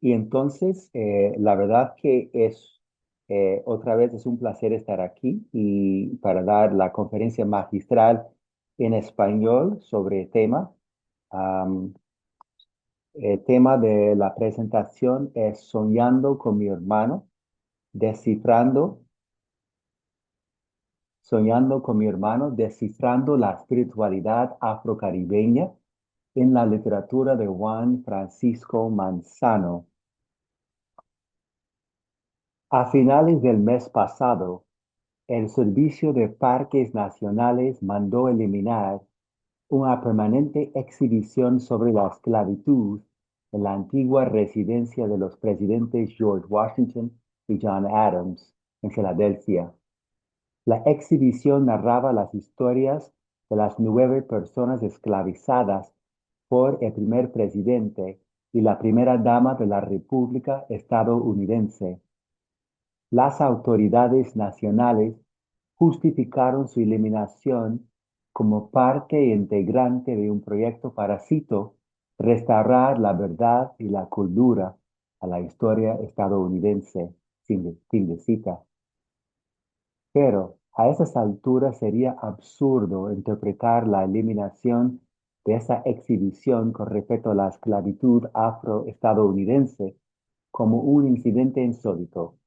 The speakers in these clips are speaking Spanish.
Y entonces, la verdad que otra vez es un placer estar aquí y para dar la conferencia magistral en español sobre el tema. Am, el tema de la presentación es Soñando con mi hermano, descifrando, soñando con mi hermano, descifrando la espiritualidad afrocaribeña en la literatura de Juan Francisco Manzano. A finales del mes pasado, el Servicio de Parques Nacionales mandó eliminar una permanente exhibición sobre la esclavitud en la antigua residencia de los presidentes George Washington y John Adams en Filadelfia. La exhibición narraba las historias de las 9 personas esclavizadas por el primer presidente y la primera dama de la República estadounidense. Las autoridades nacionales justificaron su eliminación como parte integrante de un proyecto para, cito, restaurar la verdad y la cultura a la historia estadounidense, fin de cita. Pero a esas alturas sería absurdo interpretar la eliminación de esa exhibición con respecto a la esclavitud afroestadounidense como un incidente insólito.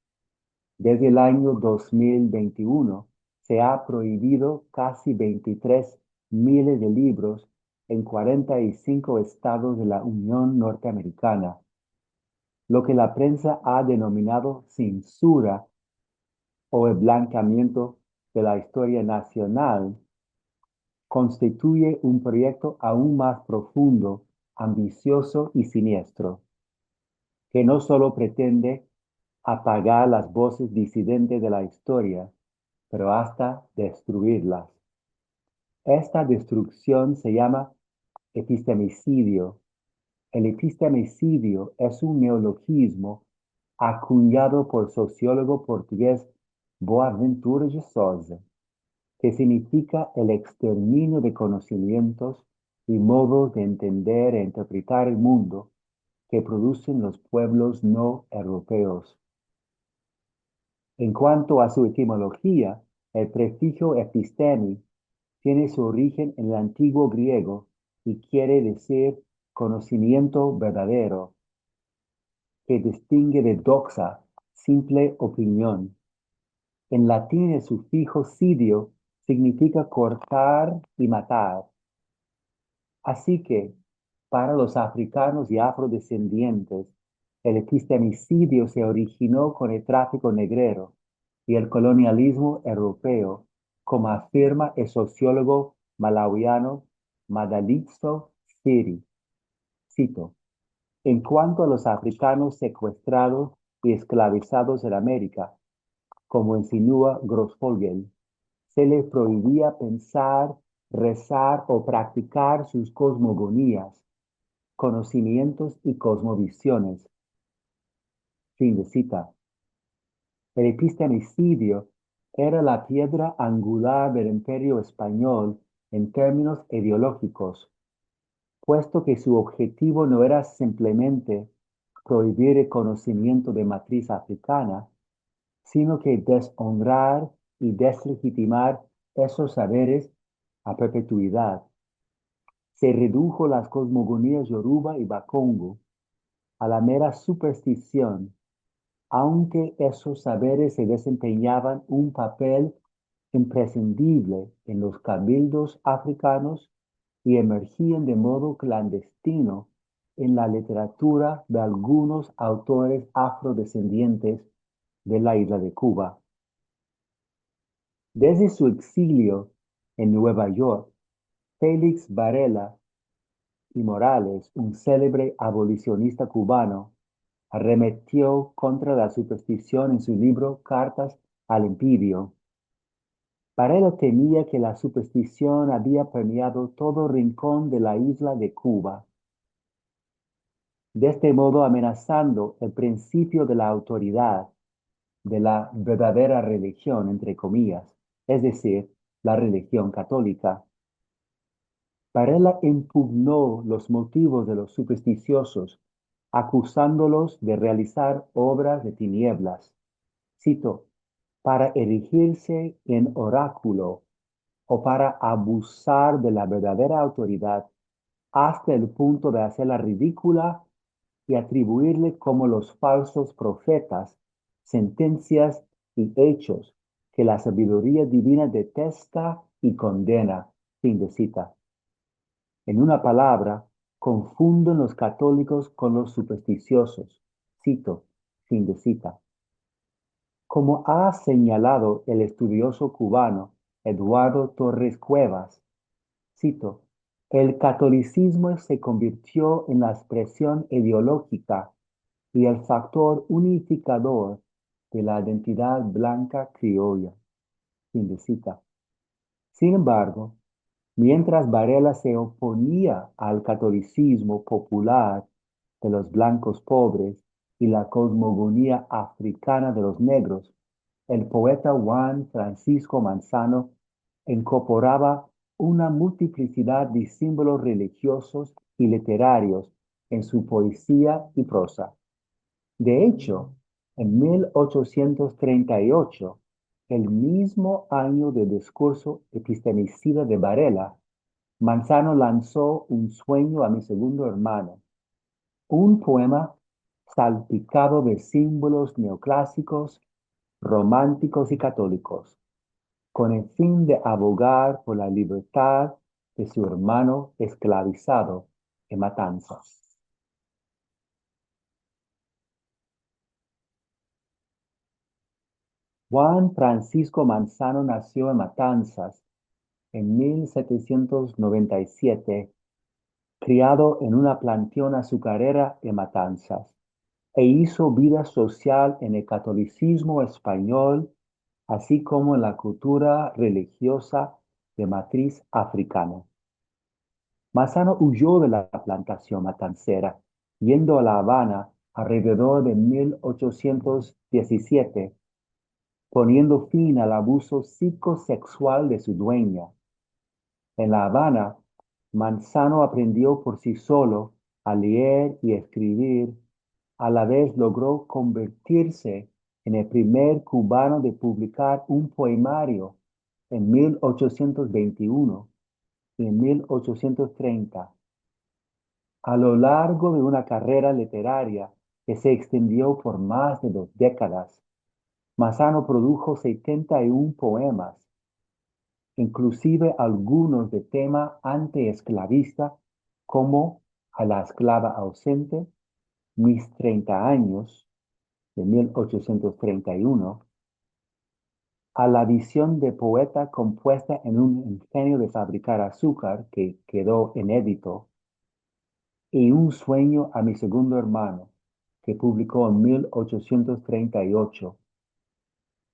Desde el año 2021 se ha prohibido casi 23 miles de libros en 45 estados de la Unión Norteamericana, lo que la prensa ha denominado censura o el blanqueamiento de la historia nacional, constituye un proyecto aún más profundo, ambicioso y siniestro, que no solo pretende apagar las voces disidentes de la historia, pero hasta destruirlas. Esta destrucción se llama epistemicidio. El epistemicidio es un neologismo acuñado por el sociólogo portugués Boaventura de Sousa, que significa el exterminio de conocimientos y modos de entender e interpretar el mundo que producen los pueblos no europeos. En cuanto a su etimología, el prefijo epistemi tiene su origen en el antiguo griego y quiere decir conocimiento verdadero, que distingue de doxa, simple opinión. En latín el sufijo sidio significa cortar y matar. Así que, para los africanos y afrodescendientes, el epistemicidio se originó con el tráfico negrero y el colonialismo europeo, como afirma el sociólogo malawiano Madalitso Siri. Cito, en cuanto a los africanos secuestrados y esclavizados en América, como insinúa Grossfogel, se les prohibía pensar, rezar o practicar sus cosmogonías, conocimientos y cosmovisiones. Fin de cita. El epistemicidio era la piedra angular del imperio español en términos ideológicos, puesto que su objetivo no era simplemente prohibir el conocimiento de matriz africana, sino que deshonrar y deslegitimar esos saberes a perpetuidad. Se redujo las cosmogonías Yoruba y Bakongo a la mera superstición, aunque esos saberes se desempeñaban un papel imprescindible en los cabildos africanos y emergían de modo clandestino en la literatura de algunos autores afrodescendientes de la isla de Cuba. Desde su exilio en Nueva York, Félix Varela y Morales, un célebre abolicionista cubano, arremetió contra la superstición en su libro Cartas al Imperio. Varela temía que la superstición había permeado todo rincón de la isla de Cuba, de este modo amenazando el principio de la autoridad de la verdadera religión, entre comillas, es decir, la religión católica. Varela impugnó los motivos de los supersticiosos, acusándolos de realizar obras de tinieblas. Cito, para erigirse en oráculo o para abusar de la verdadera autoridad hasta el punto de hacerla ridícula y atribuirle como los falsos profetas sentencias y hechos que la sabiduría divina detesta y condena. Fin de cita. En una palabra, confunden los católicos con los supersticiosos. Cito, fin de cita. Como ha señalado el estudioso cubano Eduardo Torres Cuevas, cito, el catolicismo se convirtió en la expresión ideológica y el factor unificador de la identidad blanca criolla. Fin de cita. Sin embargo, mientras Varela se oponía al catolicismo popular de los blancos pobres y la cosmogonía africana de los negros, el poeta Juan Francisco Manzano incorporaba una multiplicidad de símbolos religiosos y literarios en su poesía y prosa. De hecho, en 1838, el mismo año del discurso epistemicida de Varela, Manzano lanzó Un sueño a mi segundo hermano, un poema salpicado de símbolos neoclásicos, románticos y católicos, con el fin de abogar por la libertad de su hermano esclavizado en Matanzas. Juan Francisco Manzano nació en Matanzas en 1797, criado en una plantación azucarera en Matanzas, e hizo vida social en el catolicismo español, así como en la cultura religiosa de matriz africana. Manzano huyó de la plantación matancera, yendo a La Habana alrededor de 1817, poniendo fin al abuso psicosexual de su dueña. En La Habana, Manzano aprendió por sí solo a leer y escribir. A la vez logró convertirse en el primer cubano de publicar un poemario en 1821 y en 1830. A lo largo de una carrera literaria que se extendió por más de 2 décadas, Manzano produjo 71 poemas, inclusive algunos de tema antiesclavista, como A la esclava ausente, Mis 30 años, de 1831, A la visión de poeta compuesta en un ingenio de fabricar azúcar, que quedó inédito, y Un sueño a mi segundo hermano, que publicó en 1838.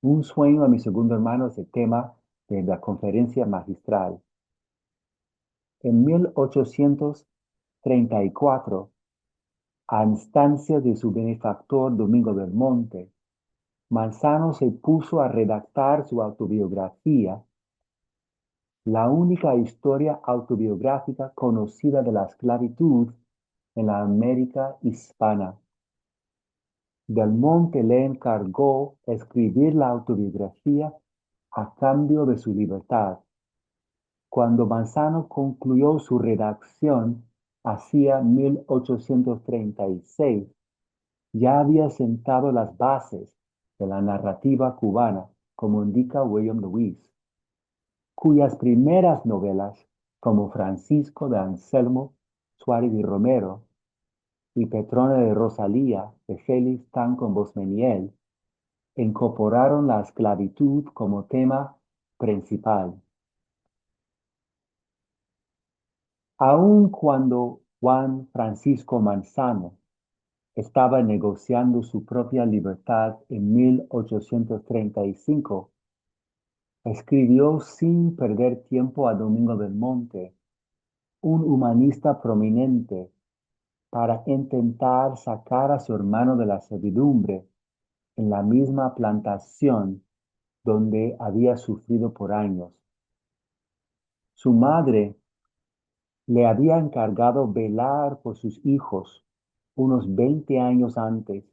Un sueño a mi segundo hermano es el tema de la conferencia magistral. En 1834, a instancias de su benefactor Domingo del Monte, Manzano se puso a redactar su autobiografía, la única historia autobiográfica conocida de la esclavitud en la América hispana. Del Monte le encargó escribir la autobiografía a cambio de su libertad. Cuando Manzano concluyó su redacción hacia 1836, ya había sentado las bases de la narrativa cubana, como indica William Lewis, cuyas primeras novelas, como Francisco de Anselmo Suárez y Romero y Petrona de Rosalía de Félix Tanco Bosmeniel, incorporaron la esclavitud como tema principal. Aun cuando Juan Francisco Manzano estaba negociando su propia libertad en 1835, escribió sin perder tiempo a Domingo del Monte, un humanista prominente, para intentar sacar a su hermano de la servidumbre en la misma plantación donde había sufrido por años. Su madre le había encargado velar por sus hijos unos 20 años antes,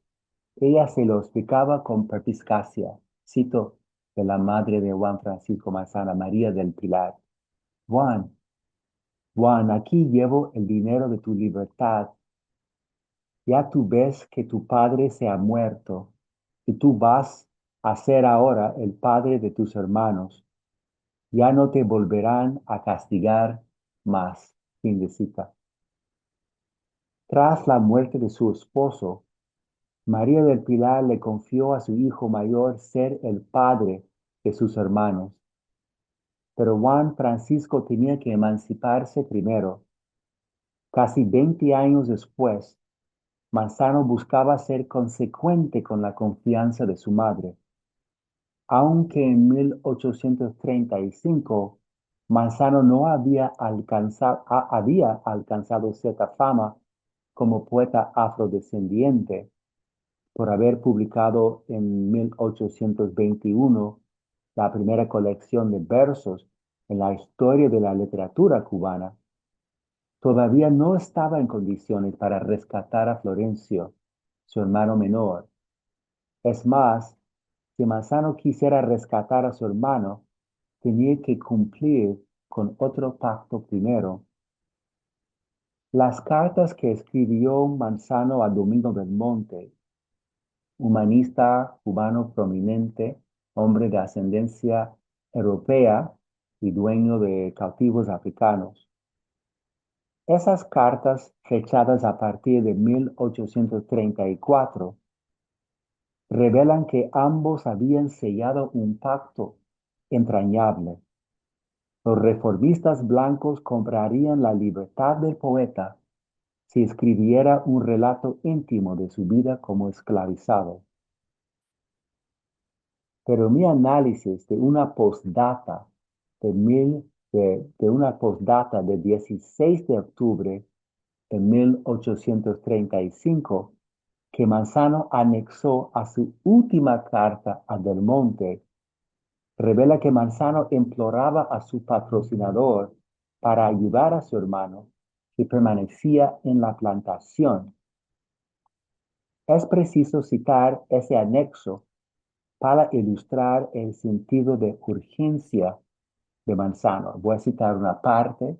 ella se lo explicaba con perspicacia. Cito de la madre de Juan Francisco Manzano, María del Pilar. Juan, Juan, aquí llevo el dinero de tu libertad. Ya tú ves que tu padre se ha muerto y tú vas a ser ahora el padre de tus hermanos. Ya no te volverán a castigar más. Fin de cita. Tras la muerte de su esposo, María del Pilar le confió a su hijo mayor ser el padre de sus hermanos. Pero Juan Francisco tenía que emanciparse primero. Casi 20 años después, Manzano buscaba ser consecuente con la confianza de su madre. Aunque en 1835 Manzano no había alcanzado cierta fama como poeta afrodescendiente por haber publicado en 1821 la primera colección de versos en la historia de la literatura cubana. Todavía no estaba en condiciones para rescatar a Florencio, su hermano menor. Es más, si Manzano quisiera rescatar a su hermano, tenía que cumplir con otro pacto primero. Las cartas que escribió Manzano a Domingo del Monte, humanista cubano prominente, hombre de ascendencia europea y dueño de cautivos africanos. Esas cartas, fechadas a partir de 1834, revelan que ambos habían sellado un pacto entrañable. Los reformistas blancos comprarían la libertad del poeta si escribiera un relato íntimo de su vida como esclavizado. Pero mi análisis de una postdata de 16 de octubre de 1835 que Manzano anexó a su última carta a Del Monte, revela que Manzano imploraba a su patrocinador para ayudar a su hermano que permanecía en la plantación. Es preciso citar ese anexo para ilustrar el sentido de urgencia de Manzano. Voy a citar una parte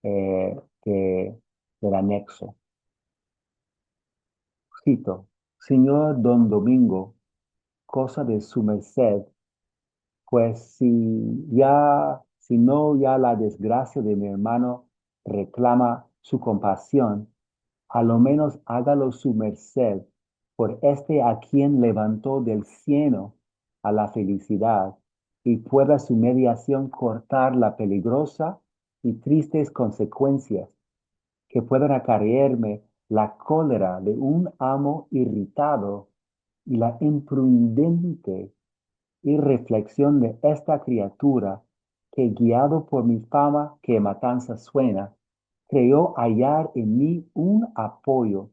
del anexo. Cito, Señor Don Domingo, cosa de su merced, pues si no ya la desgracia de mi hermano reclama su compasión, a lo menos hágalo su merced por este a quien levantó del cielo a la felicidad y pueda su mediación cortar la peligrosa y tristes consecuencias que puedan acarrearme la cólera de un amo irritado y la imprudente irreflexión de esta criatura que, guiado por mi fama que matanza suena, creyó hallar en mí un apoyo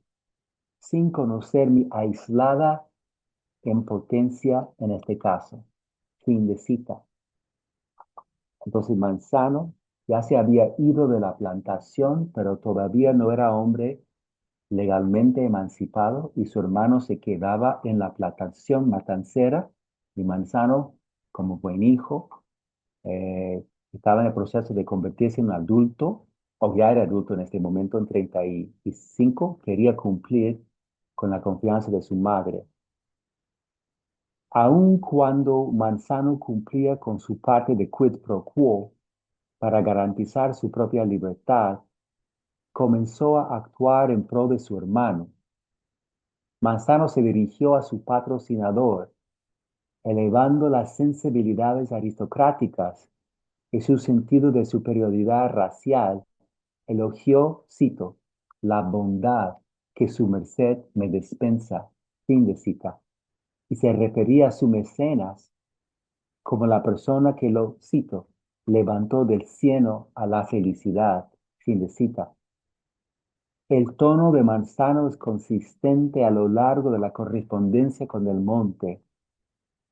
sin conocer mi aislada impotencia en este caso. Fin de cita. Entonces Manzano ya se había ido de la plantación, pero todavía no era hombre legalmente emancipado y su hermano se quedaba en la plantación matancera y Manzano, como buen hijo, eh, estaba en el proceso de convertirse en un adulto, o ya era adulto en este momento, en 35, quería cumplir con la confianza de su madre. Aun cuando Manzano cumplía con su parte de quid pro quo para garantizar su propia libertad, comenzó a actuar en pro de su hermano. Manzano se dirigió a su patrocinador, elevando las sensibilidades aristocráticas y su sentido de superioridad racial, elogió, cito, la bondad que su merced me dispensa, fin de cita, y se refería a su mecenas como la persona que lo, cito, levantó del cielo a la felicidad, fin de cita. El tono de Manzano es consistente a lo largo de la correspondencia con Del Monte,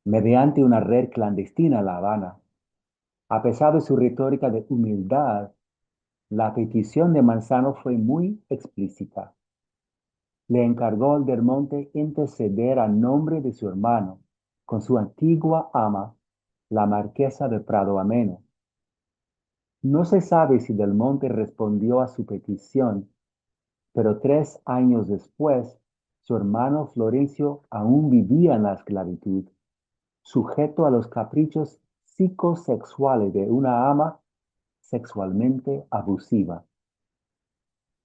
mediante una red clandestina en La Habana. A pesar de su retórica de humildad, la petición de Manzano fue muy explícita. le encargó al del monte interceder a nombre de su hermano con su antigua ama, la marquesa de Prado Ameno. No se sabe si Del Monte respondió a su petición, pero 3 años después, su hermano Florencio aún vivía en la esclavitud, sujeto a los caprichos psicosexuales de una ama sexualmente abusiva.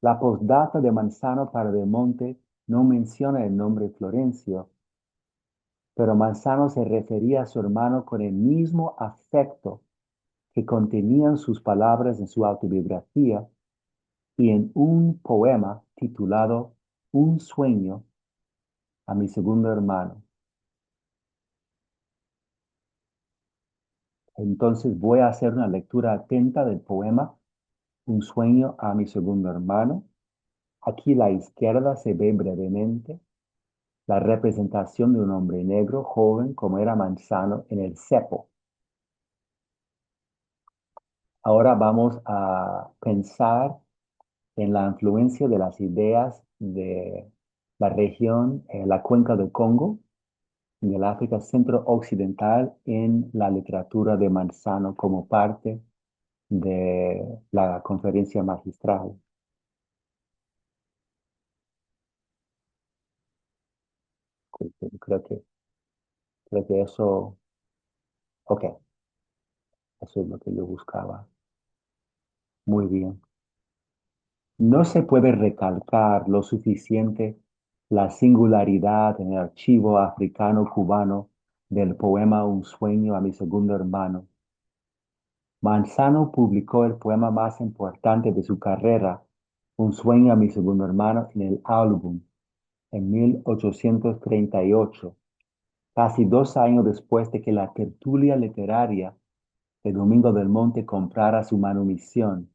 La postdata de Manzano para Del Monte no menciona el nombre Florencio, pero Manzano se refería a su hermano con el mismo afecto que contenían sus palabras en su autobiografía y en un poema titulado Un sueño a mi segundo hermano. Entonces voy a hacer una lectura atenta del poema Un sueño a mi segundo hermano. Aquí a la izquierda se ve brevemente la representación de un hombre negro joven como era Manzano en el cepo. Ahora vamos a pensar en la influencia de las ideas de la región, la cuenca del Congo, del África centro-occidental en la literatura de Manzano como parte de la conferencia magistral. Creo que, creo que eso, ok, eso es lo que yo buscaba. Muy bien. No se puede recalcar lo suficiente la singularidad en el archivo africano-cubano del poema Un sueño a mi segundo hermano. Manzano publicó el poema más importante de su carrera, Un sueño a mi segundo hermano, en el álbum en 1838, casi 2 años después de que la tertulia literaria de Domingo del Monte comprara su manumisión.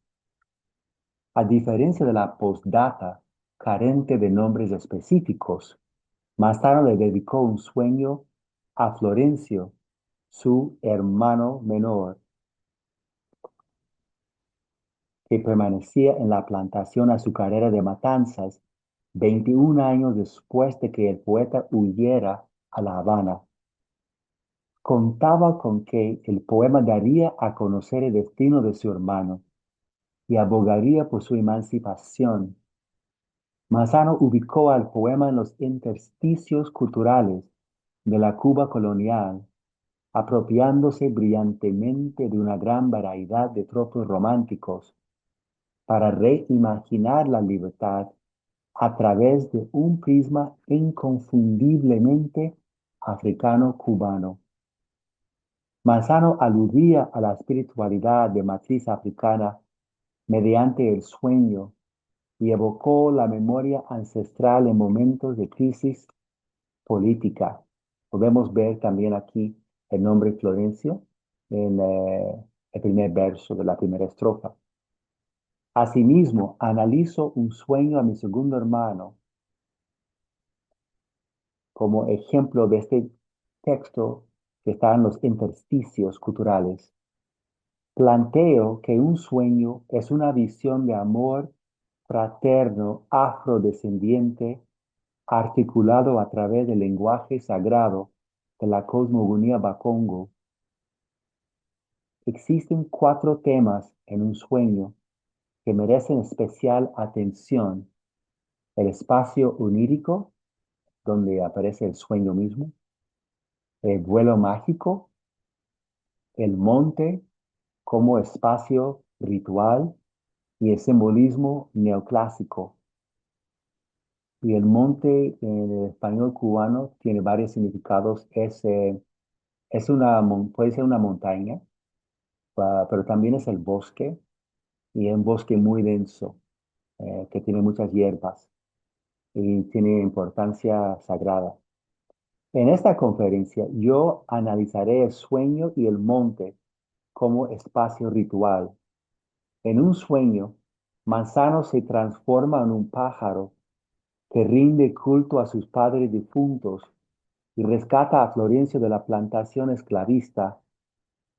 A diferencia de la postdata, carente de nombres específicos, Manzano le dedicó un sueño a Florencio, su hermano menor, que permanecía en la plantación azucarera de Matanzas 21 años después de que el poeta huyera a La Habana. Contaba con que el poema daría a conocer el destino de su hermano y abogaría por su emancipación. Manzano ubicó al poema en los intersticios culturales de la Cuba colonial, apropiándose brillantemente de una gran variedad de tropos románticos para reimaginar la libertad a través de un prisma inconfundiblemente africano-cubano. Manzano aludía a la espiritualidad de matriz africana mediante el sueño y evocó la memoria ancestral en momentos de crisis política. Podemos ver también aquí el nombre Florencio en el primer verso de la primera estrofa. Asimismo, analizo un sueño a mi segundo hermano como ejemplo de este texto que está en los intersticios culturales. Planteo que un sueño es una visión de amor fraterno afrodescendiente articulado a través del lenguaje sagrado de la cosmogonía Bakongo. Existen 4 temas en un sueño que merecen especial atención: el espacio onírico, donde aparece el sueño mismo; el vuelo mágico; el monte como espacio ritual y el simbolismo neoclásico. Y el monte en el español cubano tiene varios significados. Puede ser una montaña, pero también es el bosque, y es un bosque muy denso, que tiene muchas hierbas y tiene importancia sagrada. En esta conferencia yo analizaré el sueño y el monte como espacio ritual. En un sueño, Manzano se transforma en un pájaro que rinde culto a sus padres difuntos y rescata a Florencio de la plantación esclavista.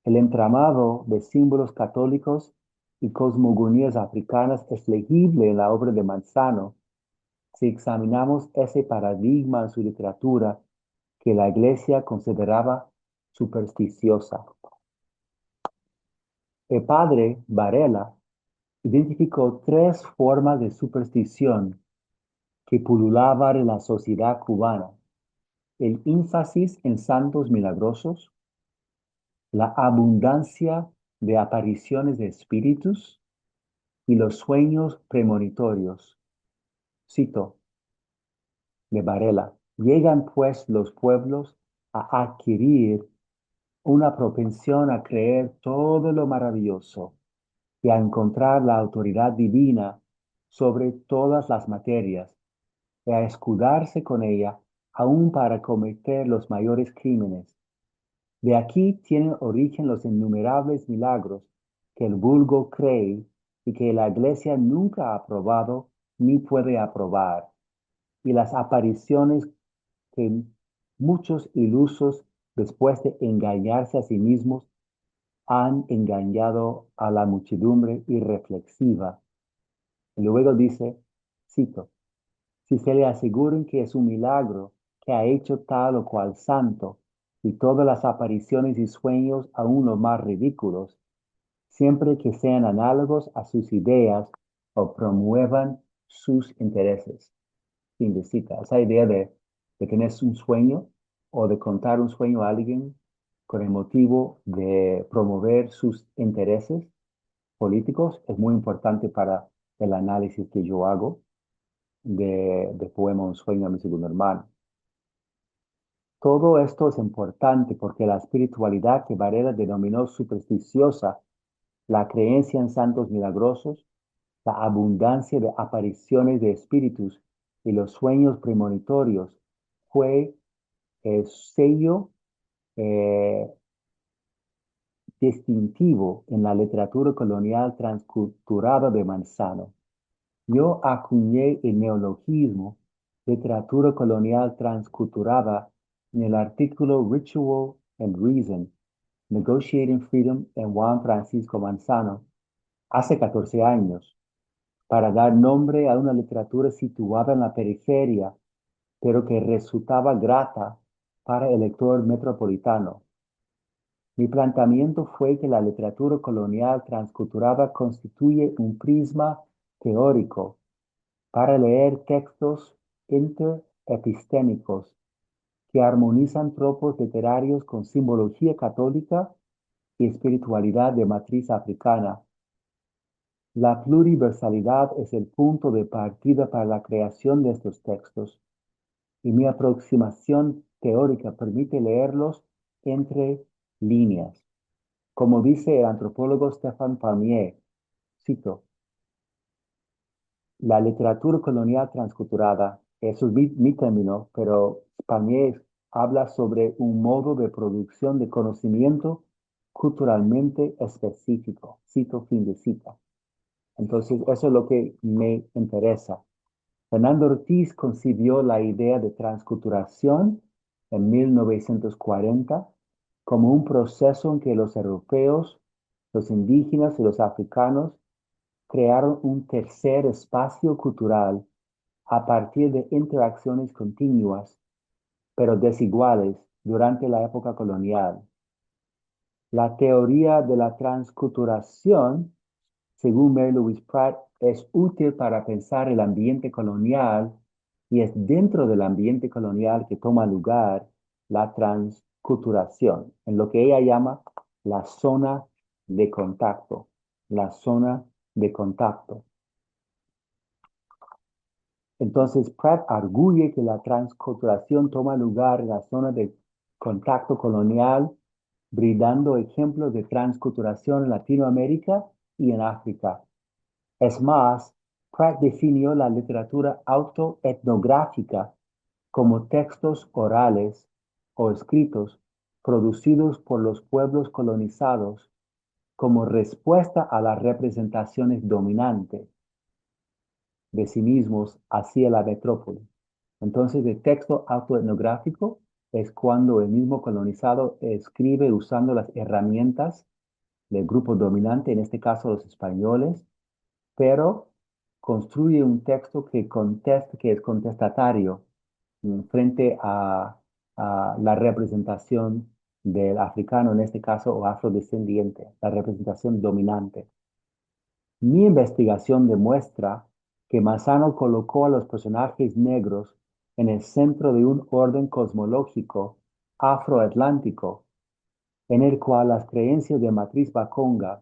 El entramado de símbolos católicos y cosmogonías africanas es legible en la obra de Manzano, si examinamos ese paradigma en su literatura que la Iglesia consideraba supersticiosa. El padre Varela identificó tres formas de superstición que pululaban en la sociedad cubana: el énfasis en santos milagrosos, la abundancia de apariciones de espíritus y los sueños premonitorios. Cito de Varela: llegan pues los pueblos a adquirir una propensión a creer todo lo maravilloso y a encontrar la autoridad divina sobre todas las materias y a escudarse con ella aún para cometer los mayores crímenes. De aquí tienen origen los innumerables milagros que el vulgo cree y que la Iglesia nunca ha aprobado ni puede aprobar, y las apariciones que muchos ilusos, después de engañarse a sí mismos, han engañado a la muchedumbre irreflexiva. Y luego dice, cito, si se le aseguran que es un milagro que ha hecho tal o cual santo, y todas las apariciones y sueños aún los más ridículos, siempre que sean análogos a sus ideas o promuevan sus intereses. Fin de cita. Esa idea de tener un sueño o de contar un sueño a alguien con el motivo de promover sus intereses políticos es muy importante para el análisis que yo hago de poema Un sueño a mi segundo hermano. Todo esto es importante porque la espiritualidad que Varela denominó supersticiosa, la creencia en santos milagrosos, la abundancia de apariciones de espíritus y los sueños premonitorios, fue el sello eh, distintivo en la literatura colonial transculturada de Manzano. Yo acuñé el neologismo literatura colonial transculturada en el artículo Ritual and Reason, Negotiating Freedom en Juan Francisco Manzano, hace 14 años, para dar nombre a una literatura situada en la periferia, pero que resultaba grata para el lector metropolitano. Mi planteamiento fue que la literatura colonial transculturada constituye un prisma teórico para leer textos interepistémicos que armonizan tropos literarios con simbología católica y espiritualidad de matriz africana. La pluriversalidad es el punto de partida para la creación de estos textos, y mi aproximación teórica permite leerlos entre líneas. Como dice el antropólogo Stéphane Palmier, cito, la literatura colonial transculturada, eso es mi término, pero Palmier habla sobre un modo de producción de conocimiento culturalmente específico. Cito, fin de cita. Entonces, eso es lo que me interesa. Fernando Ortiz concibió la idea de transculturación en 1940 como un proceso en que los europeos, los indígenas y los africanos crearon un tercer espacio cultural a partir de interacciones continuas, pero desiguales durante la época colonial. La teoría de la transculturación, según Mary Louise Pratt, es útil para pensar el ambiente colonial y es dentro del ambiente colonial que toma lugar la transculturación, en lo que ella llama la zona de contacto, la zona de contacto. Entonces, Pratt arguye que la transculturación toma lugar en la zona de contacto colonial, brindando ejemplos de transculturación en Latinoamérica y en África. Es más, Pratt definió la literatura autoetnográfica como textos orales o escritos producidos por los pueblos colonizados como respuesta a las representaciones dominantes de sí mismos hacia la metrópoli. Entonces, el texto autoetnográfico es cuando el mismo colonizado escribe usando las herramientas del grupo dominante, en este caso los españoles, pero construye un texto que es contestatario frente a la representación del africano, en este caso, o afrodescendiente, la representación dominante. Mi investigación demuestra que Manzano colocó a los personajes negros en el centro de un orden cosmológico afroatlántico, en el cual las creencias de matriz Bakonga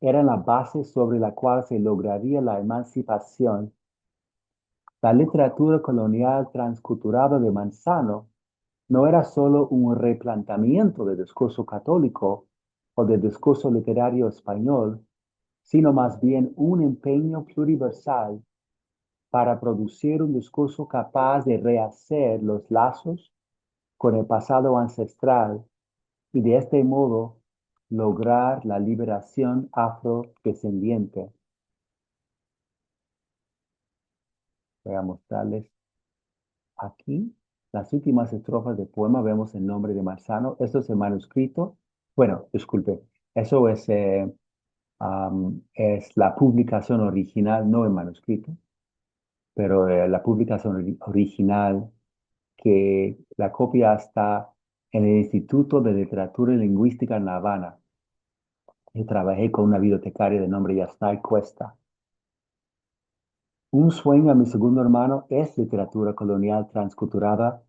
eran la base sobre la cual se lograría la emancipación. La literatura colonial transculturada de Manzano no era solo un replanteamiento del discurso católico o del discurso literario español, sino más bien un empeño pluriversal para producir un discurso capaz de rehacer los lazos con el pasado ancestral y de este modo lograr la liberación afrodescendiente. Voy a mostrarles aquí las últimas estrofas del poema. Vemos el nombre de Manzano. Esto es el manuscrito. Bueno, disculpe, eso es la publicación original, no el manuscrito, pero la publicación original, que la copia está en el Instituto de Literatura y Lingüística en La Habana. Yo trabajé con una bibliotecaria de nombre Yasnay Cuesta. Un sueño a mi segundo hermano es literatura colonial transculturada,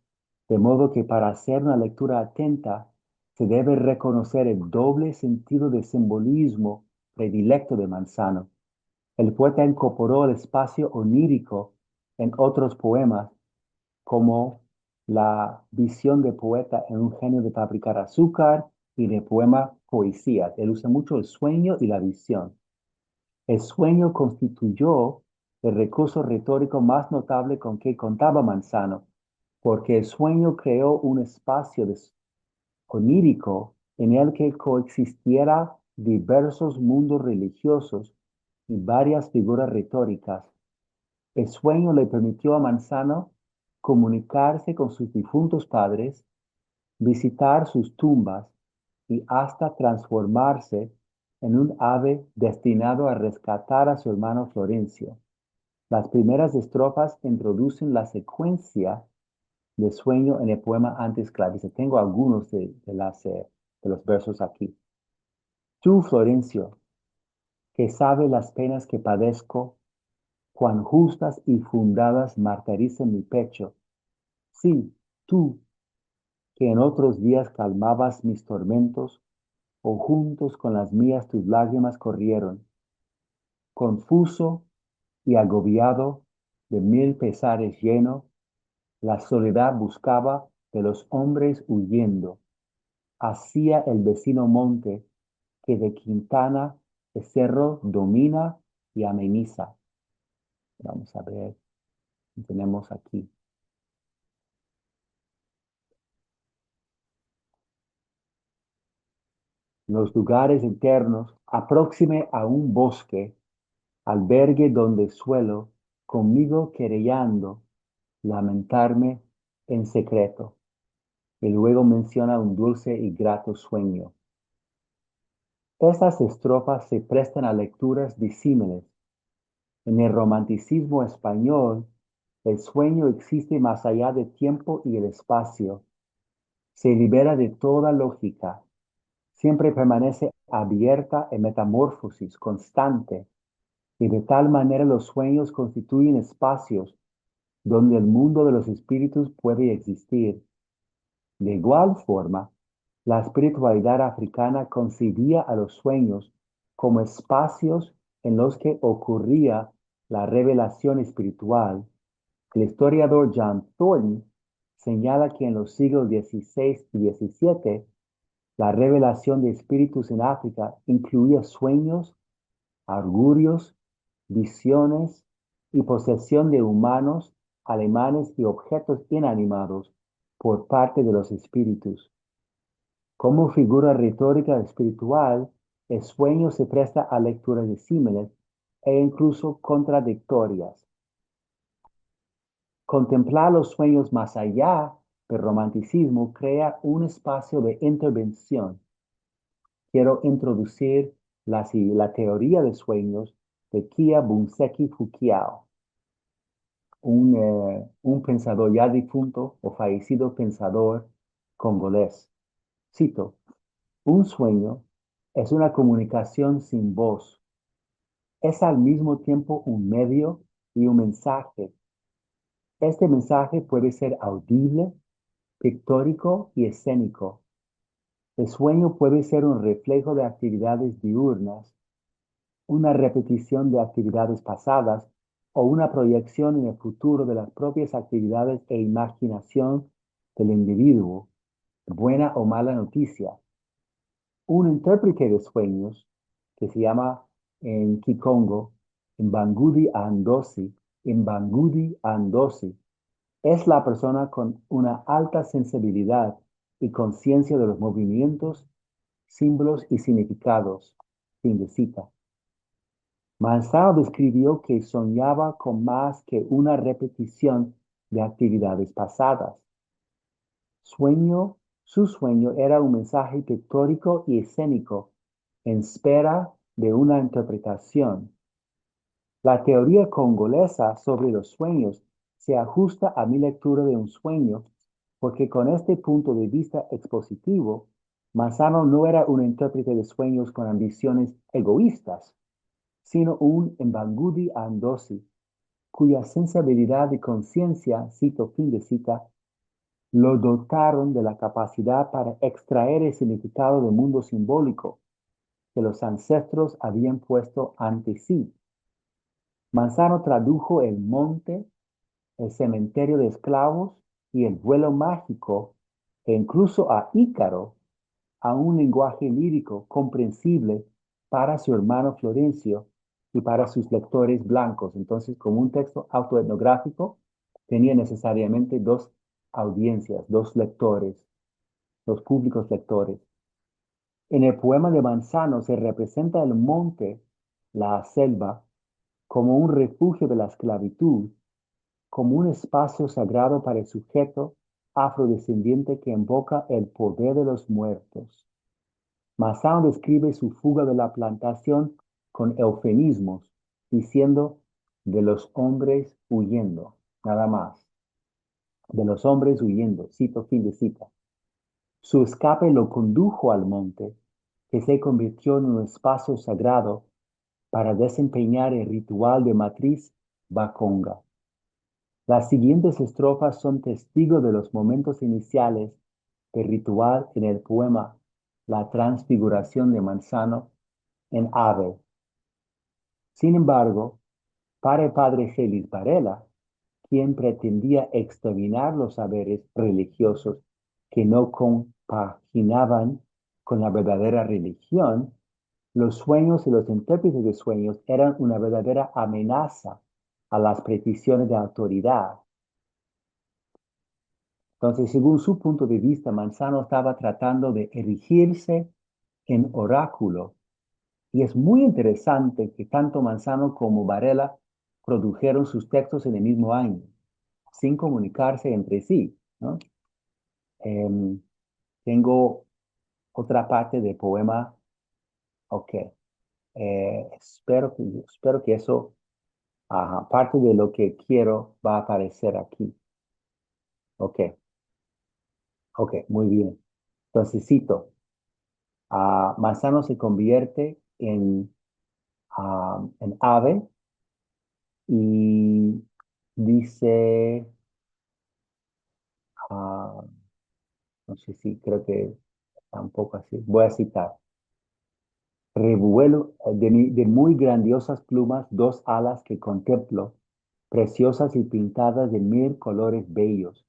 de modo que para hacer una lectura atenta se debe reconocer el doble sentido de simbolismo predilecto de Manzano. El poeta incorporó el espacio onírico en otros poemas, como la visión de poeta en un genio de fabricar azúcar y de poema poesía. Él usa mucho el sueño y la visión. El sueño constituyó el recurso retórico más notable con que contaba Manzano, porque el sueño creó un espacio onírico en el que coexistiera diversos mundos religiosos y varias figuras retóricas. El sueño le permitió a Manzano comunicarse con sus difuntos padres, visitar sus tumbas y hasta transformarse en un ave destinado a rescatar a su hermano Florencio. Las primeras estrofas introducen la secuencia de sueño en el poema Antiesclavista. Tengo algunos de los versos aquí. Tú, Florencio, que sabes las penas que padezco, cuán justas y fundadas martirizan mi pecho. Sí, tú, que en otros días calmabas mis tormentos, o juntos con las mías tus lágrimas corrieron. Confuso y agobiado, de mil pesares lleno, la soledad buscaba de los hombres huyendo. Hacia el vecino monte que de Quintana el cerro domina y ameniza. Vamos a ver, tenemos aquí. Los lugares eternos, aproxime a un bosque, albergue donde suelo, conmigo querellando, lamentarme en secreto. Y luego menciona un dulce y grato sueño. Estas estrofas se prestan a lecturas disímiles. En el romanticismo español, el sueño existe más allá del tiempo y el espacio. Se libera de toda lógica. Siempre permanece abierta en metamorfosis constante. Y de tal manera los sueños constituyen espacios donde el mundo de los espíritus puede existir. De igual forma, la espiritualidad africana concebía a los sueños como espacios en los que ocurría la revelación espiritual. El historiador John Thornton señala que en los siglos XVI y XVII, la revelación de espíritus en África incluía sueños, augurios, visiones y posesión de humanos, alemanes y objetos inanimados por parte de los espíritus. Como figura retórica espiritual, el sueño se presta a lecturas disímiles e incluso contradictorias. Contemplar los sueños más allá del romanticismo crea un espacio de intervención. Quiero introducir la teoría de sueños de Kia Bunseki Fukiao, un pensador ya difunto o fallecido pensador congolés. Cito, un sueño es una comunicación sin voz. Es al mismo tiempo un medio y un mensaje. Este mensaje puede ser audible, pictórico y escénico. El sueño puede ser un reflejo de actividades diurnas, una repetición de actividades pasadas o una proyección en el futuro de las propias actividades e imaginación del individuo, buena o mala noticia. Un intérprete de sueños, que se llama en Kikongo, Mbangudi Andosi, es la persona con una alta sensibilidad y conciencia de los movimientos, símbolos y significados. Fin de cita. Manzano describió que soñaba con más que una repetición de actividades pasadas. Su sueño era un mensaje pictórico y escénico en espera de una interpretación. La teoría congolesa sobre los sueños se ajusta a mi lectura de un sueño porque con este punto de vista expositivo, Manzano no era un intérprete de sueños con ambiciones egoístas, sino un Mbangudi Andosi, cuya sensibilidad y conciencia, cito fin de cita, lo dotaron de la capacidad para extraer el significado del mundo simbólico que los ancestros habían puesto ante sí. Manzano tradujo el monte, el cementerio de esclavos y el vuelo mágico, e incluso a Ícaro, a un lenguaje lírico comprensible para su hermano Florencio y para sus lectores blancos. Entonces, como un texto autoetnográfico, tenía necesariamente dos audiencias, dos lectores, dos públicos lectores. En el poema de Manzano se representa el monte, la selva, como un refugio de la esclavitud, como un espacio sagrado para el sujeto afrodescendiente que invoca el poder de los muertos. Manzano describe su fuga de la plantación con eufemismos, diciendo de los hombres huyendo, nada más, de los hombres huyendo, cito fin de cita. Su escape lo condujo al monte, que se convirtió en un espacio sagrado para desempeñar el ritual de matriz Bakonga. Las siguientes estrofas son testigos de los momentos iniciales del ritual en el poema La Transfiguración de Manzano en Ave. Sin embargo, para el padre Félix Varela, quien pretendía exterminar los saberes religiosos que no compaginaban con la verdadera religión, los sueños y los intérpretes de sueños eran una verdadera amenaza a las peticiones de autoridad. Entonces, según su punto de vista, Manzano estaba tratando de erigirse en oráculo. Y es muy interesante que tanto Manzano como Varela produjeron sus textos en el mismo año, sin comunicarse entre sí, ¿no? Em, Tengo otra parte del poema. Ok. Espero que eso, ajá, parte de lo que quiero va a aparecer aquí. Ok, ok, muy bien. Entonces cito, Manzano se convierte en ave y dice, ah, no sé si creo que está un poco así, voy a citar. Revuelo de muy grandiosas plumas, dos alas que contemplo, preciosas y pintadas de mil colores bellos.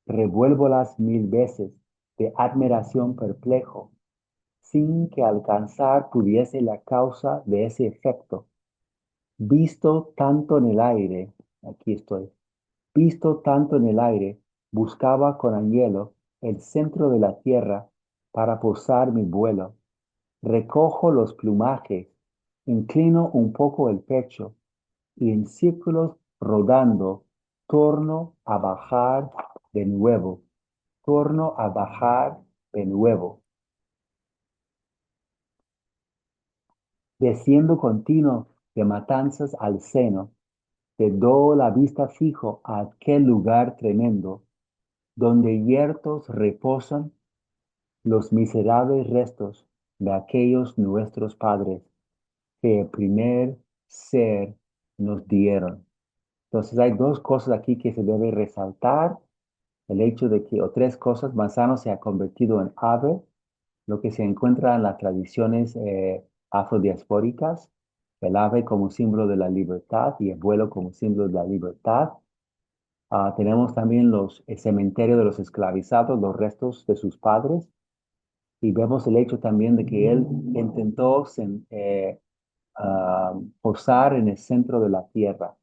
Revuélvolas mil veces, de admiración perplejo, sin que alcanzar pudiese la causa de ese efecto. Visto tanto en el aire, aquí estoy, visto tanto en el aire, buscaba con anhelo el centro de la tierra para posar mi vuelo. Recojo los plumajes, inclino un poco el pecho y en círculos rodando, torno a bajar de nuevo, torno a bajar de nuevo. Desciendo continuo de matanzas al seno, quedó la vista fijo a aquel lugar tremendo, donde yertos reposan los miserables restos de aquellos nuestros padres que el primer ser nos dieron. Entonces hay dos cosas aquí que se debe resaltar. El hecho de que, o tres cosas, Manzano se ha convertido en ave, lo que se encuentra en las tradiciones afrodiaspóricas, el ave como símbolo de la libertad y el vuelo como símbolo de la libertad. Tenemos también el cementerio de los esclavizados, los restos de sus padres, y vemos el hecho también de que él intentó posar en el centro de la tierra.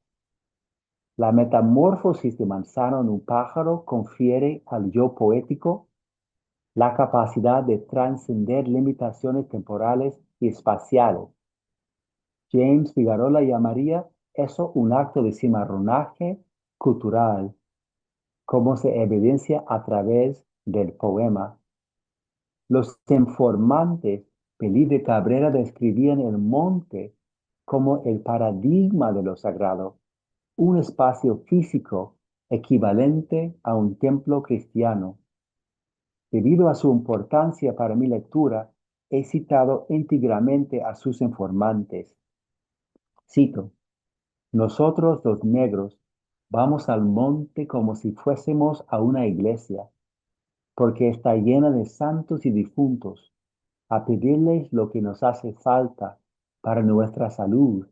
La metamorfosis de Manzano en un pájaro confiere al yo poético la capacidad de trascender limitaciones temporales y espaciales. James Figueroa llamaría eso un acto de cimarronaje cultural, como se evidencia a través del poema. Los informantes Pelí de Cabrera describían el monte como el paradigma de lo sagrado, un espacio físico equivalente a un templo cristiano. Debido a su importancia para mi lectura, he citado íntegramente a sus informantes. Cito, nosotros los negros vamos al monte como si fuésemos a una iglesia, porque está llena de santos y difuntos, a pedirles lo que nos hace falta para nuestra salud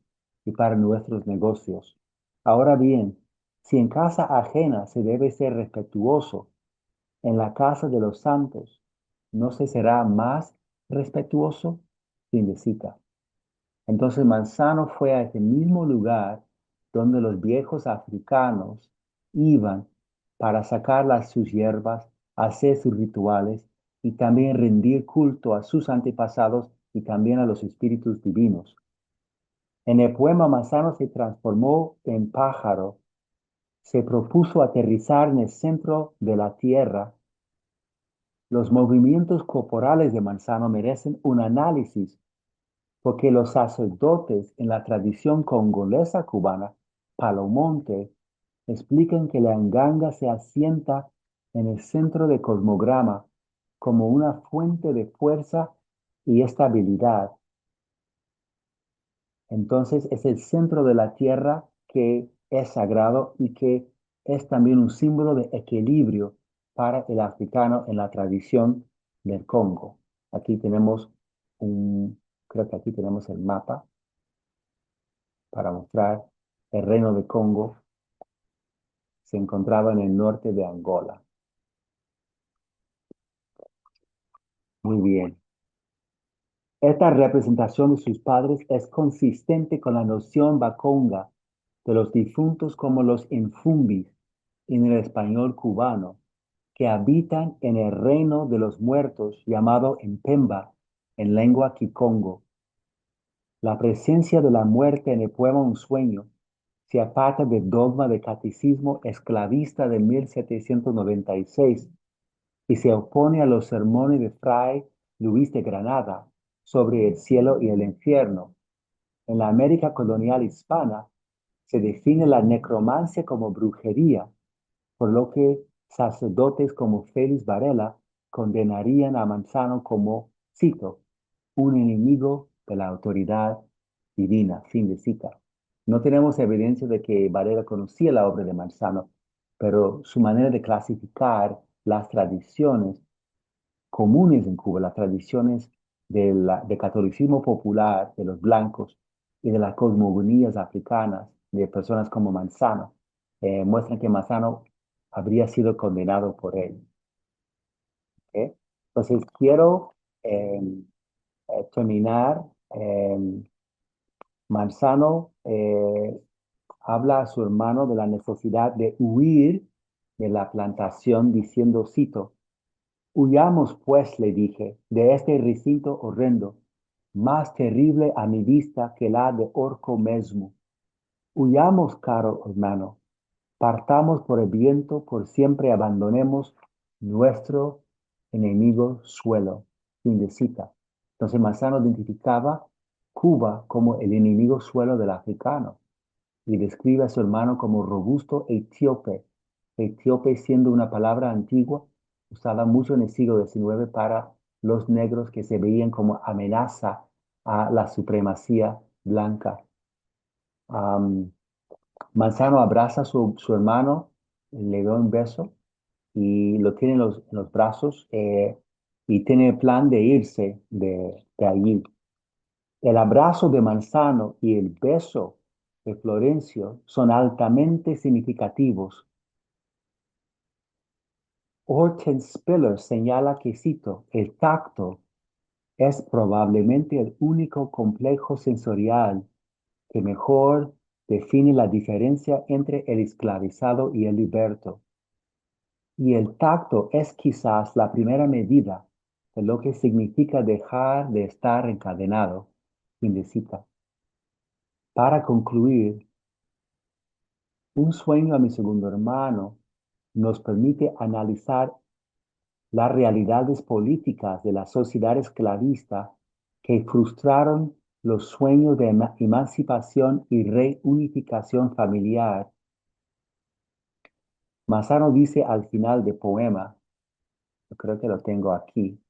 y para nuestros negocios. Ahora bien, si en casa ajena se debe ser respetuoso, en la casa de los santos no se será más respetuoso. Fin de cita. Entonces Manzano fue a ese mismo lugar donde los viejos africanos iban para sacar sus hierbas, hacer sus rituales y también rendir culto a sus antepasados y también a los espíritus divinos. En el poema Manzano se transformó en pájaro, se propuso aterrizar en el centro de la tierra. Los movimientos corporales de Manzano merecen un análisis porque los sacerdotes en la tradición congolesa cubana, Palomonte, explican que la nganga se asienta en el centro del cosmograma como una fuente de fuerza y estabilidad. Entonces es el centro de la tierra que es sagrado y que es también un símbolo de equilibrio para el africano en la tradición del Congo. Aquí tenemos creo que aquí tenemos el mapa para mostrar el reino de Congo. Se encontraba en el norte de Angola. Muy bien. Esta representación de sus padres es consistente con la noción baconga de los difuntos como los infumbis en el español cubano, que habitan en el reino de los muertos llamado Mpemba en lengua kikongo. La presencia de la muerte en el poema Un sueño se aparta del dogma de catecismo esclavista de 1796 y se opone a los sermones de Fray Luis de Granada sobre el cielo y el infierno. En la América colonial hispana se define la necromancia como brujería, por lo que sacerdotes como Félix Varela condenarían a Manzano como, cito, un enemigo de la autoridad divina, fin de cita. No tenemos evidencia de que Varela conocía la obra de Manzano, pero su manera de clasificar las tradiciones comunes en Cuba, las tradiciones de catolicismo popular de los blancos y de las cosmogonías africanas de personas como Manzano, muestran que Manzano habría sido condenado por él. ¿Ok? Entonces, quiero eh, terminar. Manzano habla a su hermano de la necesidad de huir de la plantación diciendo, cito, huyamos, pues, le dije, de este recinto horrendo, más terrible a mi vista que la de Orco mesmo. Huyamos, caro hermano, partamos por el viento, por siempre abandonemos nuestro enemigo suelo. Fin de cita. Entonces Manzano identificaba Cuba como el enemigo suelo del africano y describe a su hermano como robusto etíope. Etíope siendo una palabra antigua usada mucho en el siglo XIX para los negros que se veían como amenaza a la supremacía blanca. Am, Manzano abraza a su hermano, le da un beso y lo tiene en los brazos y tiene el plan de irse de allí. El abrazo de Manzano y el beso de Florencio son altamente significativos. Hortense Spiller señala que, cito, el tacto es probablemente el único complejo sensorial que mejor define la diferencia entre el esclavizado y el liberto. Y el tacto es quizás la primera medida de lo que significa dejar de estar encadenado. Fin de cita. Para concluir, un sueño a mi segundo hermano nos permite analizar las realidades políticas de la sociedad esclavista que frustraron los sueños de emancipación y reunificación familiar. Massaro dice al final del poema, yo creo que lo tengo aquí,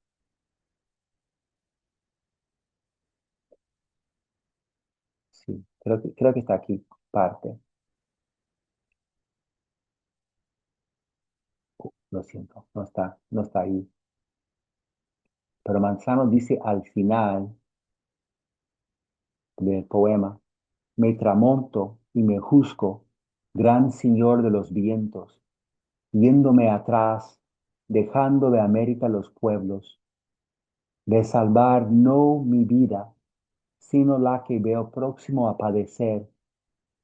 sí, creo que está aquí, parte. Lo siento, no está ahí. Pero Manzano dice al final del poema, me tramonto y me juzgo, gran señor de los vientos, yéndome atrás, dejando de América los pueblos, de salvar no mi vida, sino la que veo próximo a padecer,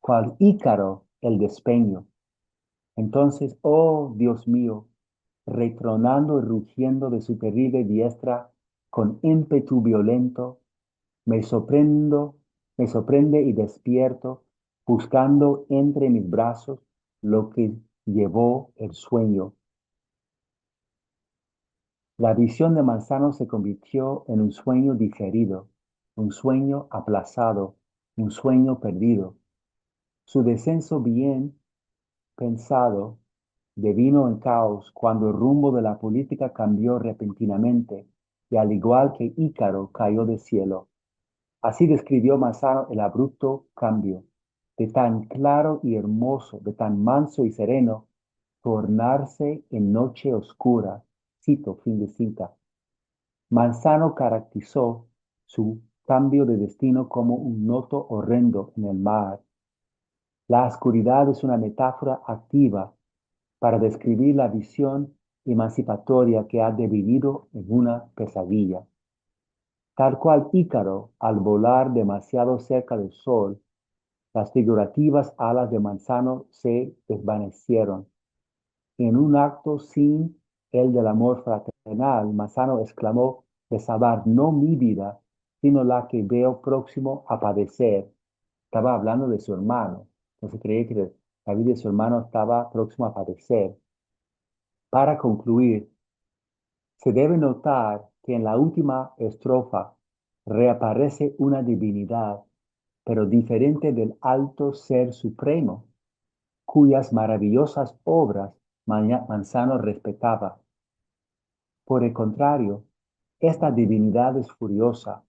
cual Ícaro el despeño. Entonces, oh Dios mío, retronando y rugiendo de su terrible diestra, con ímpetu violento, me sorprendo, me sorprende y despierto, buscando entre mis brazos lo que llevó el sueño. La visión de Manzano se convirtió en un sueño diferido, un sueño aplazado, un sueño perdido. Su descenso bien pensado devino en caos cuando el rumbo de la política cambió repentinamente y al igual que Ícaro cayó del cielo. Así describió Manzano el abrupto cambio, de tan claro y hermoso, de tan manso y sereno, tornarse en noche oscura. Cito, fin de cita. Manzano caracterizó su cambio de destino como un noto horrendo en el mar. La oscuridad es una metáfora activa para describir la visión emancipatoria que ha devivido en una pesadilla. Tal cual Ícaro, al volar demasiado cerca del sol, las figurativas alas de Manzano se desvanecieron. En un acto sin el del amor fraternal, Manzano exclamó de salvar no mi vida, sino la que veo próximo a padecer. Estaba hablando de su hermano. Entonces creía que la vida de su hermano estaba próximo a padecer. Para concluir, se debe notar que en la última estrofa reaparece una divinidad, pero diferente del alto ser supremo, cuyas maravillosas obras Manzano respetaba. Por el contrario, esta divinidad es furiosa,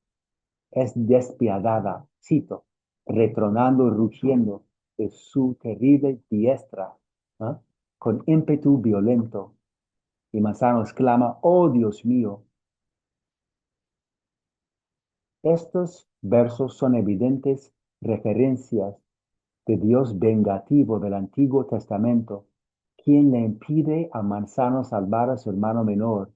es despiadada, cito, retronando y rugiendo de su terrible diestra, ¿ah? Con ímpetu violento. Y Manzano exclama, oh Dios mío. Estos versos son evidentes referencias de Dios vengativo del Antiguo Testamento, quien le impide a Manzano salvar a su hermano menor.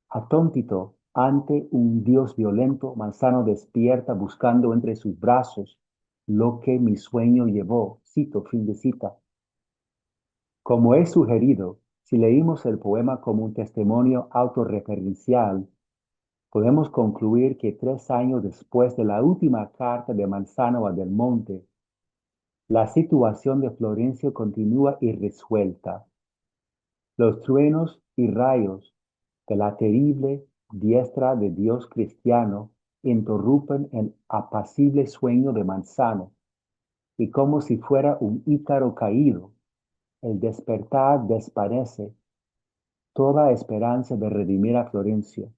Atónito ante un Dios violento, Manzano despierta buscando entre sus brazos lo que mi sueño llevó. Cito, fin de cita. Como he sugerido, si leímos el poema como un testimonio autorreferencial, podemos concluir que 3 años después de la última carta de Manzano a Del Monte, la situación de Florencio continúa irresuelta. Los truenos y rayos de la terrible diestra de Dios cristiano interrumpen el apacible sueño de Manzano, y como si fuera un Ícaro caído, el despertar desvanece toda esperanza de redimir a Florencio.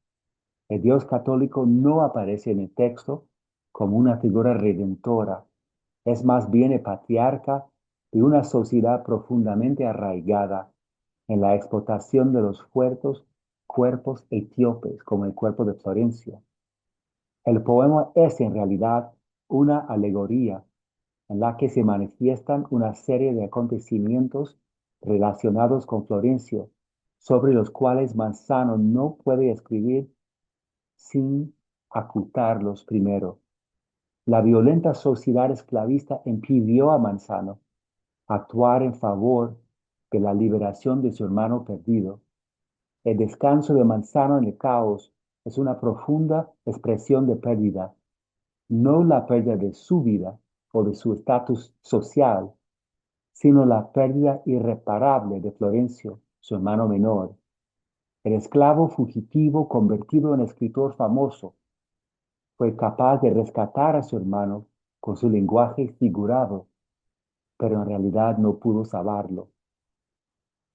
El Dios católico no aparece en el texto como una figura redentora, es más bien el patriarca de una sociedad profundamente arraigada en la explotación de los fuertes cuerpos etíopes, como el cuerpo de Florencio. El poema es en realidad una alegoría en la que se manifiestan una serie de acontecimientos relacionados con Florencio, sobre los cuales Manzano no puede escribir sin ocultarlos primero. La violenta sociedad esclavista impidió a Manzano actuar en favor de la liberación de su hermano perdido. El descanso de Manzano en el caos es una profunda expresión de pérdida, no la pérdida de su vida o de su estatus social, sino la pérdida irreparable de Florencio, su hermano menor. El esclavo fugitivo convertido en escritor famoso fue capaz de rescatar a su hermano con su lenguaje figurado, pero en realidad no pudo salvarlo.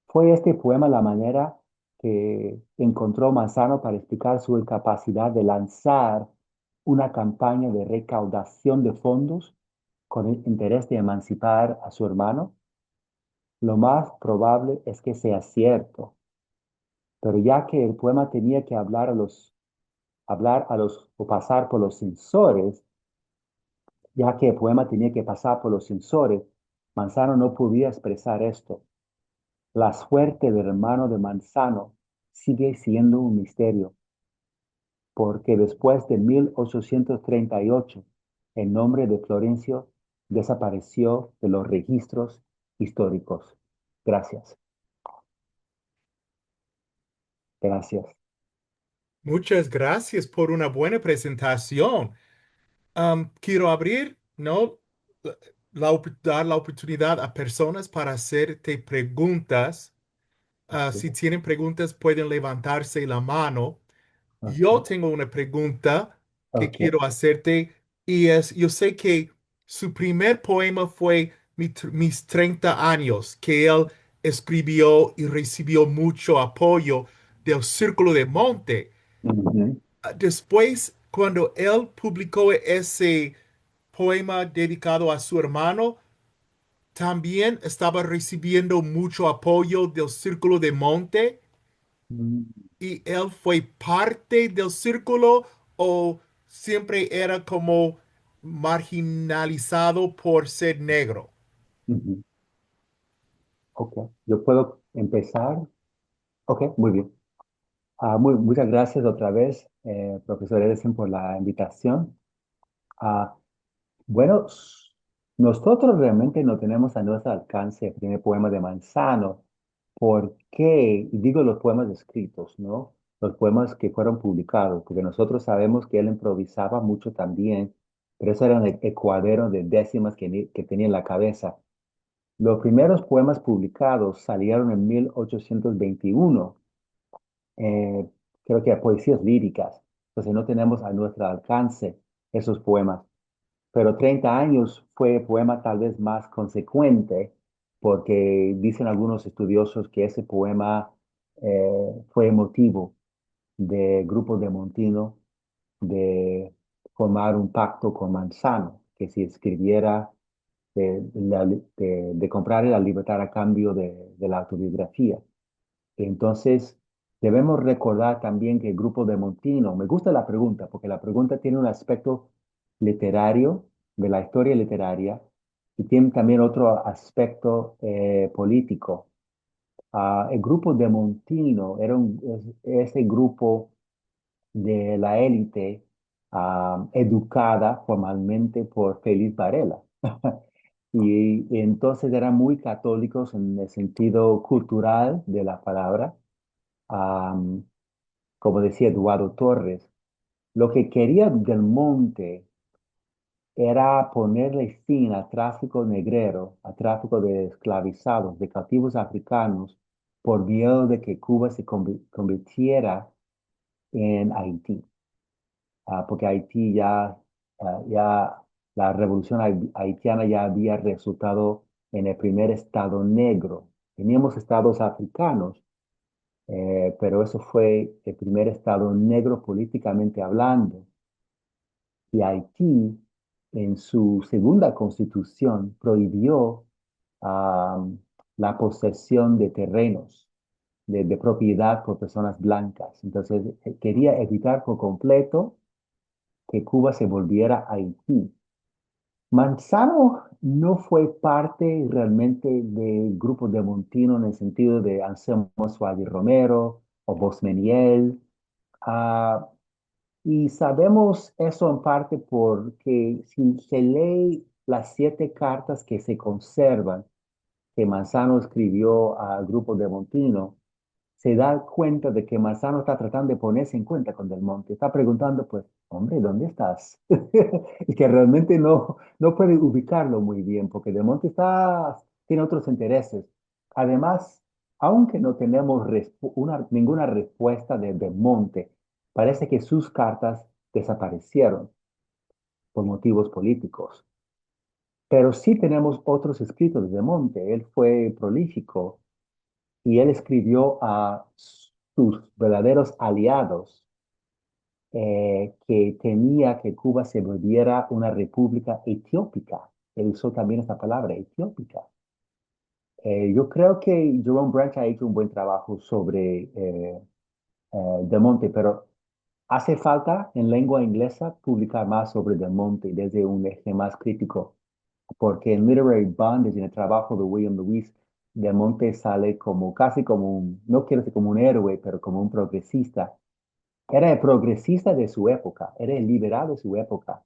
Fue este poema la manera que encontró Manzano para explicar su incapacidad de lanzar una campaña de recaudación de fondos con el interés de emancipar a su hermano. Lo más probable es que sea cierto, pero ya que el poema tenía que hablar a los o pasar por los censores, ya que el poema tenía que pasar por los censores, Manzano no podía expresar esto. La suerte del hermano de Manzano sigue siendo un misterio, porque después de 1838, el nombre de Florencio desapareció de los registros históricos. Gracias. Gracias. Muchas gracias por una buena presentación. Quiero abrir, ¿no? Dar la oportunidad a personas para hacerte preguntas. Si Ok, tienen preguntas, pueden levantarse la mano. Yo ok, tengo una pregunta que ok. quiero hacerte y es, yo sé que su primer poema fue Mis 30 años, que él escribió y recibió mucho apoyo del Círculo de Monte. Ujú, Después, cuando él publicó ese poema dedicado a su hermano, también estaba recibiendo mucho apoyo del Círculo de Monte mm, y él fue parte del círculo o siempre era como marginalizado por ser negro. ujú. Ok, yo puedo empezar. Ok, muy bien. Muchas gracias otra vez, profesor Edison, por la invitación. Ah, bueno, nosotros realmente no tenemos a nuestro alcance el primer poema de Manzano. ¿Por qué? Y digo los poemas escritos, ¿no? Los poemas que fueron publicados, porque nosotros sabemos que él improvisaba mucho también, pero eso eran el cuadero de décimas que tenía en la cabeza. Los primeros poemas publicados salieron en 1821, eh, creo que poesías líricas, entonces no tenemos a nuestro alcance esos poemas. Pero 30 años fue el poema tal vez más consecuente, porque dicen algunos estudiosos que ese poema fue motivo de Grupo de Montino de formar un pacto con Manzano, que si escribiera de comprar la libertad a cambio de la autobiografía. Entonces, debemos recordar también que el grupo de Montino, me gusta la pregunta, porque la pregunta tiene un aspecto literario, de la historia literaria, y tiene también otro aspecto político. El grupo de Montino era ese grupo de la élite educada formalmente por Félix Varela. Y entonces eran muy católicos en el sentido cultural de la palabra, am, como decía Eduardo Torres. Lo que quería Del Monte era ponerle fin al tráfico negrero, al tráfico de esclavizados, de cautivos africanos, por miedo de que Cuba se convirtiera en Haití. porque Haití ya la revolución haitiana ya había resultado en el primer estado negro. Teníamos estados africanos, pero eso fue el primer estado negro políticamente hablando. Y Haití, en su segunda constitución, prohibió am, la posesión de terrenos de propiedad por personas blancas. Entonces, quería evitar por completo que Cuba se volviera Haití. Manzano no fue parte realmente del grupo de Montino en el sentido de Anselmo Suárez Romero o Bosmeniel. Ah, y sabemos eso en parte porque si se lee las 7 cartas que se conservan, que Manzano escribió al grupo de Montino, se da cuenta de que Manzano está tratando de ponerse en cuenta con Del Monte. Está preguntando, pues, hombre, ¿dónde estás? Y que realmente no puede ubicarlo muy bien, porque Del Monte tiene otros intereses. Además, aunque no tenemos ninguna respuesta de Del Monte, parece que sus cartas desaparecieron por motivos políticos. Pero sí tenemos otros escritos de Del Monte. Él fue prolífico y él escribió a sus verdaderos aliados que temía que Cuba se volviera una república etiópica. Él usó también esa palabra, etiópica. Yo creo que Jerome Branch ha hecho un buen trabajo sobre Del Monte, pero hace falta en lengua inglesa publicar más sobre Del Monte desde un eje más crítico, porque en Literary Bondage, en el trabajo de William Lewis, Del Monte sale como casi como no quiero decir como un héroe, pero como un progresista. Era el progresista de su época, era el liberal de su época,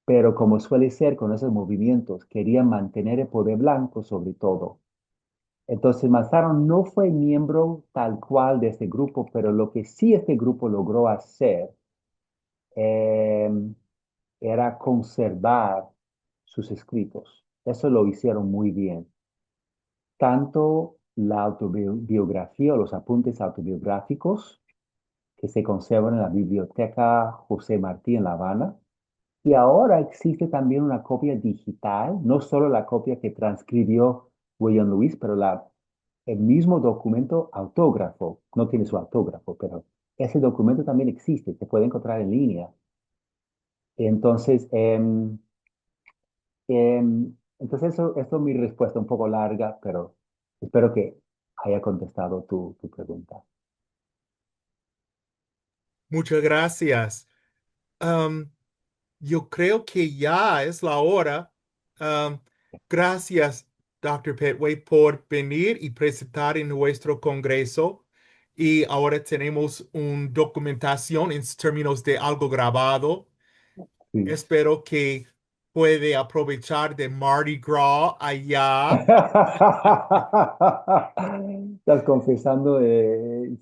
pero como suele ser con esos movimientos, quería mantener el poder blanco sobre todo. Entonces, Mazzaro no fue miembro tal cual de este grupo, pero lo que sí este grupo logró hacer eh, era conservar sus escritos. Eso lo hicieron muy bien. Tanto la autobiografía o los apuntes autobiográficos que se conservan en la Biblioteca José Martí en La Habana. Y ahora existe también una copia digital, no solo la copia que transcribió William Lewis, pero el mismo documento autógrafo. No tiene su autógrafo, pero ese documento también existe, se puede encontrar en línea. Entonces, entonces esto es mi respuesta un poco larga, pero espero que haya contestado tu pregunta. Muchas gracias. Am, yo creo que ya es la hora. Am, gracias, Dr. Petway, por venir y presentar en nuestro congreso. Y ahora tenemos una documentación en términos de algo grabado. Sí. Espero que puede aprovechar de Mardi Gras allá. Estás confesando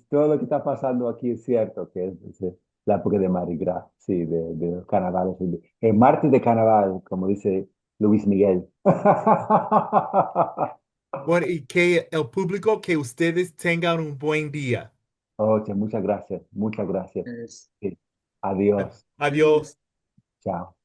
todo lo que está pasando aquí es cierto, que es la época de Mardi Gras, sí, de los carnavales. El martes de carnaval, como dice Luis Miguel. Bueno, y que el público, que ustedes tengan un buen día. Oye, muchas gracias, muchas gracias. Sí. Adiós, Adiós. chao.